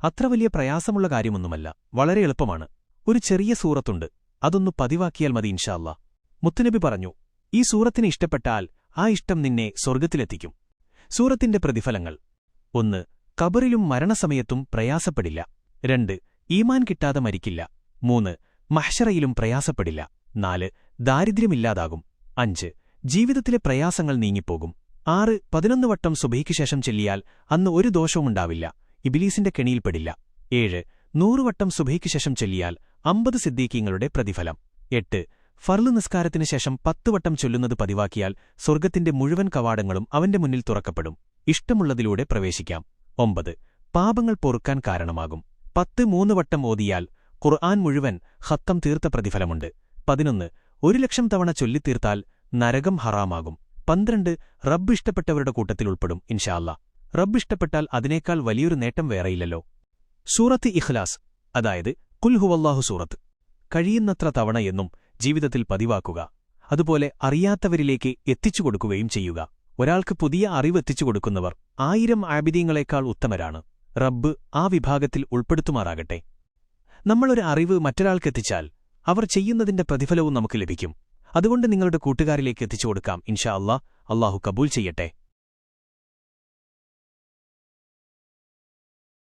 അത്ര വലിയ പ്രയാസമുള്ള കാര്യമൊന്നുമല്ല, വളരെ എളുപ്പമാണ്. ഒരു ചെറിയ സൂറത്തുണ്ട്, അതൊന്നു പതിവാക്കിയാൽ മതി ഇൻഷാ അല്ലാ. മുത്തുനബി പറഞ്ഞു, ഈ സൂറത്തിന് ഇഷ്ടപ്പെട്ടാൽ ആ ഇഷ്ടം നിന്നെ സ്വർഗ്ഗത്തിലെത്തിക്കും. സൂറത്തിന്റെ പ്രതിഫലങ്ങൾ: 1. ഖബറിലും മരണസമയത്തും പ്രയാസപ്പെടില്ല. 2. ഈമാൻ കിട്ടാതെ മരിക്കില്ല. 3. മഹ്ശറയിലും പ്രയാസപ്പെടില്ല. 4. ദാരിദ്ര്യമില്ലാതാകും. 5. ജീവിതത്തിലെ പ്രയാസങ്ങൾ നീങ്ങിപ്പോകും. 6. 11 വട്ടം സുബഹിക്ക് ശേഷം ചൊല്ലിയാൽ അന്ന് ഒരു ദോഷവുമുണ്ടാവില്ല, ഇബ്ലീസിന്റെ കെണിയിൽപ്പെടില്ല. 7. 100 വട്ടം സുബഹിക്ക് ശേഷം ചൊല്ലിയാൽ 50 സിദ്ദീഖീങ്ങളുടെ പ്രതിഫലം. 8. ഫർള് നിസ്കാരത്തിന് ശേഷം 10 വട്ടം ചൊല്ലുന്നത് പതിവാക്കിയാൽ സ്വർഗ്ഗത്തിന്റെ മുഴുവൻ കവാടങ്ങളും അവന്റെ മുന്നിൽ തുറക്കപ്പെടും, ഇഷ്ടമുള്ളതിലൂടെ പ്രവേശിക്കാം. 9. പാപങ്ങൾ പൊറുക്കാൻ കാരണമാകും. 10 3 വട്ടം ഓതിയാൽ ഖുർആൻ മുഴുവൻ ഖത്തം തീർത്ത പ്രതിഫലമുണ്ട്. 11. 1,00,000 തവണ ചൊല്ലിത്തീർത്താൽ നരകം ഹറാമാകും. 12. റബ്ബ് ഇഷ്ടപ്പെട്ടവരുടെ കൂട്ടത്തിൽ ഉൾപ്പെടും ഇൻഷാ അല്ലാ. റബ്ബ് ഇഷ്ടപ്പെട്ടാൽ അതിനേക്കാൾ വലിയൊരു നേട്ടം വേറെയില്ലല്ലോ. സൂറത്ത് ഇഖ്ലാസ്, അതായത് ഖുൽ ഹുവല്ലാഹു സൂറത്ത്, കഴിയുന്നത്ര തവണ എന്നും ജീവിതത്തിൽ പതിവാക്കുക. അതുപോലെ അറിയാത്തവരിലേക്ക് എത്തിച്ചുകൊടുക്കുകയും ചെയ്യുക. ഒരാൾക്ക് പുതിയ അറിവ് എത്തിച്ചുകൊടുക്കുന്നവർ 1000 ആബിദീങ്ങളെക്കാൾ ഉത്തമരാണ്. റബ്ബ് ആ വിഭാഗത്തിൽ ഉൾപ്പെടുത്തുമാറാകട്ടെ. നമ്മളൊരു അറിവ് മറ്റൊരാൾക്കെത്തിച്ചാൽ അവർ ചെയ്യുന്നതിന്റെ പ്രതിഫലവും നമുക്ക് ലഭിക്കും. അതുകൊണ്ട് നിങ്ങളുടെ കൂട്ടുകാരിലേക്ക് എത്തിച്ചുകൊടുക്കാം ഇൻഷാ അല്ലാ. അല്ലാഹു കബൂൽ ചെയ്യട്ടെ.